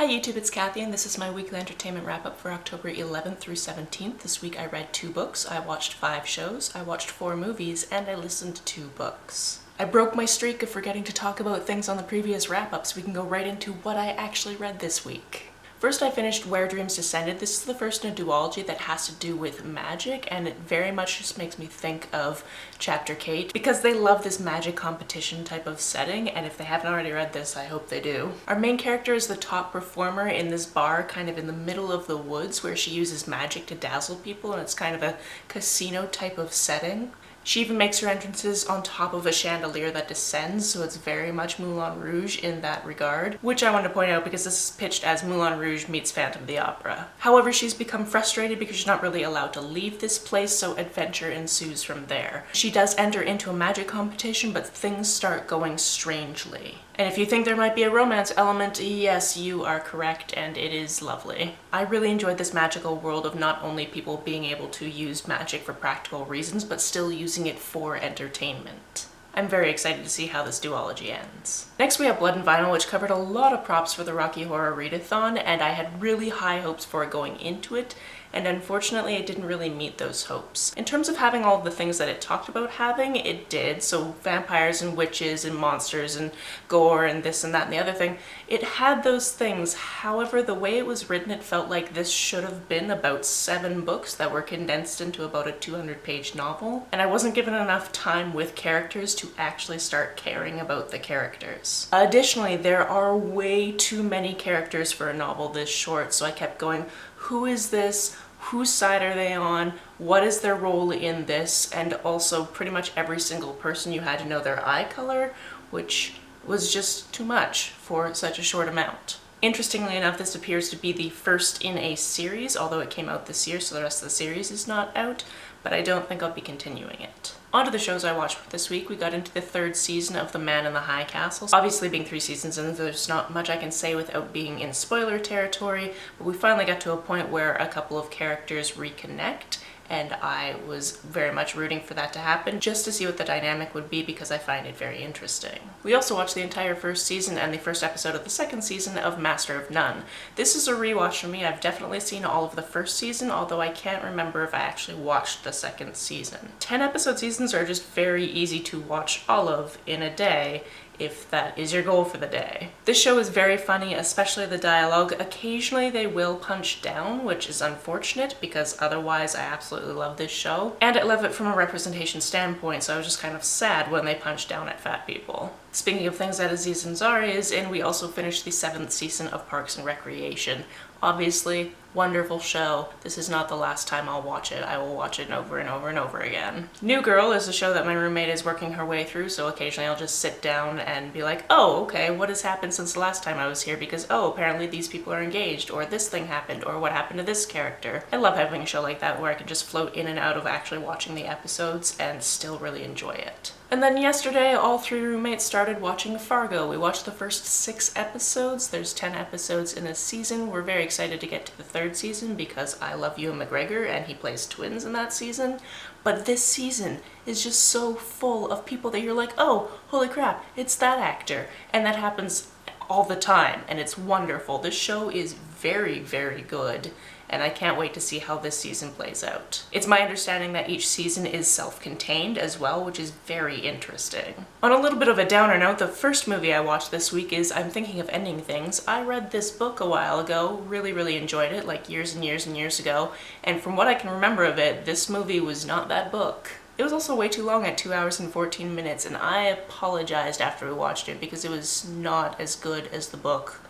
Hi YouTube, it's Kathy and this is my weekly entertainment wrap-up for October 11th through 17th. This week I read 2 books, I watched 5 shows, I watched 4 movies, and I listened to 2 books. I broke my streak of forgetting to talk about things on the previous wrap-ups. We can go right into what I actually read this week. First, I finished Where Dreams Descended. This is the first in a duology that has to do with magic, and it very much just makes me think of Chapter Kate because they love this magic competition type of setting, and if they haven't already read this, I hope they do. Our main character is the top performer in this bar kind of in the middle of the woods where she uses magic to dazzle people, and it's kind of a casino type of setting. She even makes her entrances on top of a chandelier that descends, so it's very much Moulin Rouge in that regard, which I wanted to point out because this is pitched as Moulin Rouge meets Phantom of the Opera. However, she's become frustrated because she's not really allowed to leave this place, so adventure ensues from there. She does enter into a magic competition, but things start going strangely. And if you think there might be a romance element, yes, you are correct, and it is lovely. I really enjoyed this magical world of not only people being able to use magic for practical reasons, but still using it for entertainment. I'm very excited to see how this duology ends. Next we have Blood and Vinyl, which covered a lot of props for the Rocky Horror Readathon, and I had really high hopes for it going into it, and unfortunately it didn't really meet those hopes. In terms of having all of the things that it talked about having, it did, so vampires and witches and monsters and gore and this and that and the other thing. It had those things, however the way it was written it felt like this should have been about 7 books that were condensed into about a 200-page novel, and I wasn't given enough time with characters to actually start caring about the characters. Additionally, there are way too many characters for a novel this short, so I kept going, who is this? Whose side are they on? What is their role in this? And also pretty much every single person you had to know their eye color, which was just too much for such a short amount. Interestingly enough, this appears to be the first in a series, although it came out this year, so the rest of the series is not out, but I don't think I'll be continuing it. On to the shows I watched this week. We got into the 3rd season of The Man in the High Castle. Obviously being 3 seasons in, there's not much I can say without being in spoiler territory, but we finally got to a point where a couple of characters reconnect, and I was very much rooting for that to happen, just to see what the dynamic would be because I find it very interesting. We also watched the entire 1st season and the 1st episode of the 2nd season of Master of None. This is a rewatch for me. I've definitely seen all of the 1st season, although I can't remember if I actually watched the 2nd season. 10-episode seasons are just very easy to watch all of in a day, if that is your goal for the day. This show is very funny, especially the dialogue. Occasionally they will punch down, which is unfortunate because otherwise I absolutely love this show. And I love it from a representation standpoint, so I was just kind of sad when they punched down at fat people. Speaking of things that Aziz Ansari is in, we also finished the 7th season of Parks and Recreation. Obviously, wonderful show. This is not the last time I'll watch it. I will watch it over and over and over again. New Girl is a show that my roommate is working her way through, so occasionally I'll just sit down and be like, oh, okay, what has happened since the last time I was here? Because, oh, apparently these people are engaged, or this thing happened, or what happened to this character. I love having a show like that where I can just float in and out of actually watching the episodes and still really enjoy it. And then yesterday, all 3 roommates started watching Fargo. We watched the first 6 episodes. There's 10 episodes in a season. We're very excited to get to the 3rd season because I love Ewan McGregor and he plays twins in that season. But this season is just so full of people that you're like, oh, holy crap, it's that actor. And that happens all the time, and it's wonderful. This show is very, very good, and I can't wait to see how this season plays out. It's my understanding that each season is self-contained as well, which is very interesting. On a little bit of a downer note, the first movie I watched this week is I'm Thinking of Ending Things. I read this book a while ago, really enjoyed it, like years and years and years ago, and from what I can remember of it, this movie was not that book. It was also way too long at 2 hours and 14 minutes, and I apologized after we watched it because it was not as good as the book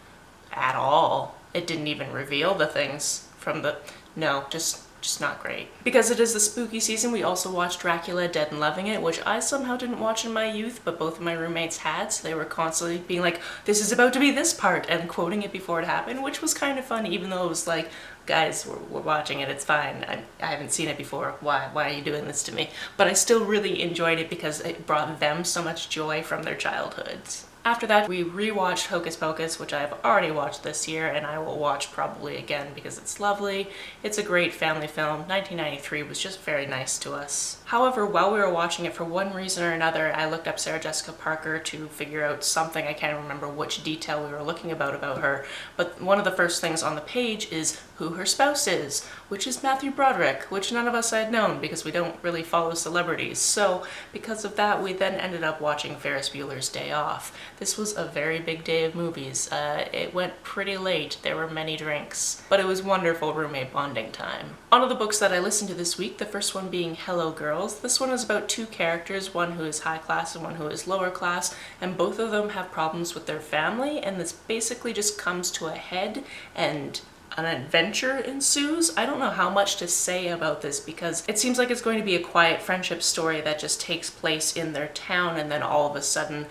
at all. It didn't even reveal the things from the... no, just not great. Because it is the spooky season, we also watched Dracula Dead and Loving It, which I somehow didn't watch in my youth, but both of my roommates had, so they were constantly being like, this is about to be this part, and quoting it before it happened, which was kind of fun, even though it was like, guys, we're watching it, it's fine. I haven't seen it before. Why are you doing this to me? But I still really enjoyed it because it brought them so much joy from their childhoods. After that, we rewatched Hocus Pocus, which I've already watched this year, and I will watch probably again because it's lovely. It's a great family film. 1993 was just very nice to us. However, while we were watching it, for one reason or another, I looked up Sarah Jessica Parker to figure out something. I can't remember which detail we were looking about her, but one of the first things on the page is who her spouse is, which is Matthew Broderick, which none of us had known because we don't really follow celebrities. So because of that, we then ended up watching Ferris Bueller's Day Off. This was a very big day of movies. It went pretty late. There were many drinks, but it was wonderful roommate bonding time. On to the books that I listened to this week, the first one being Hello Girls. This one is about two characters, one who is high class and one who is lower class, and both of them have problems with their family, and this basically just comes to a head and an adventure ensues. I don't know how much to say about this because it seems like it's going to be a quiet friendship story that just takes place in their town, and then all of a sudden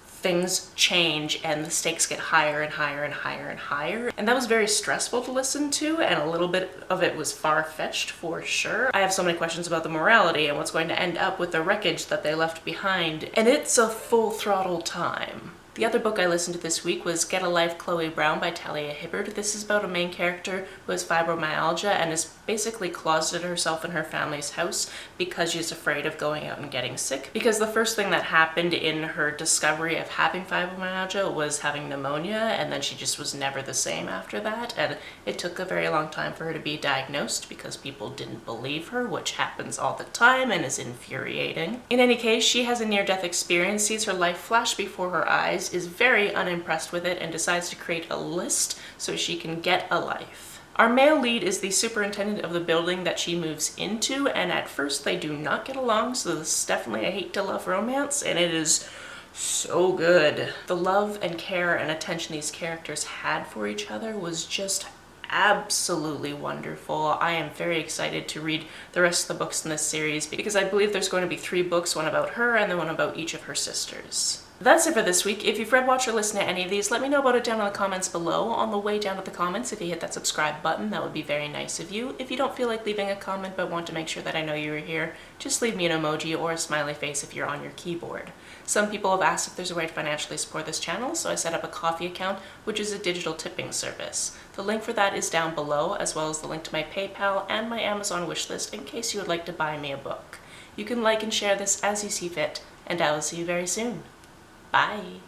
things change and the stakes get higher and higher and higher and higher. And that was very stressful to listen to, and a little bit of it was far-fetched for sure. I have so many questions about the morality and what's going to end up with the wreckage that they left behind, and it's a full throttle time. The other book I listened to this week was Get a Life, Chloe Brown by Talia Hibbard. This is about a main character who has fibromyalgia and is basically closeted herself in her family's house because she's afraid of going out and getting sick. Because the first thing that happened in her discovery of having fibromyalgia was having pneumonia, and then she just was never the same after that. And it took a very long time for her to be diagnosed because people didn't believe her, which happens all the time and is infuriating. In any case, she has a near-death experience, sees her life flash before her eyes, is very unimpressed with it, and decides to create a list so she can get a life. Our male lead is the superintendent of the building that she moves into, and at first they do not get along, so this is definitely a hate-to-love romance, and it is so good. The love and care and attention these characters had for each other was just absolutely wonderful. I am very excited to read the rest of the books in this series because I believe there's going to be 3 books, one about her and then one about each of her sisters. That's it for this week. If you've read, watched, or listened to any of these, let me know about it down in the comments below. On the way down to the comments, if you hit that subscribe button, that would be very nice of you. If you don't feel like leaving a comment but want to make sure that I know you were here, just leave me an emoji or a smiley face if you're on your keyboard. Some people have asked if there's a way to financially support this channel, so I set up a Ko-fi account, which is a digital tipping service. The link for that is down below, as well as the link to my PayPal and my Amazon wishlist in case you would like to buy me a book. You can like and share this as you see fit, and I will see you very soon. Bye!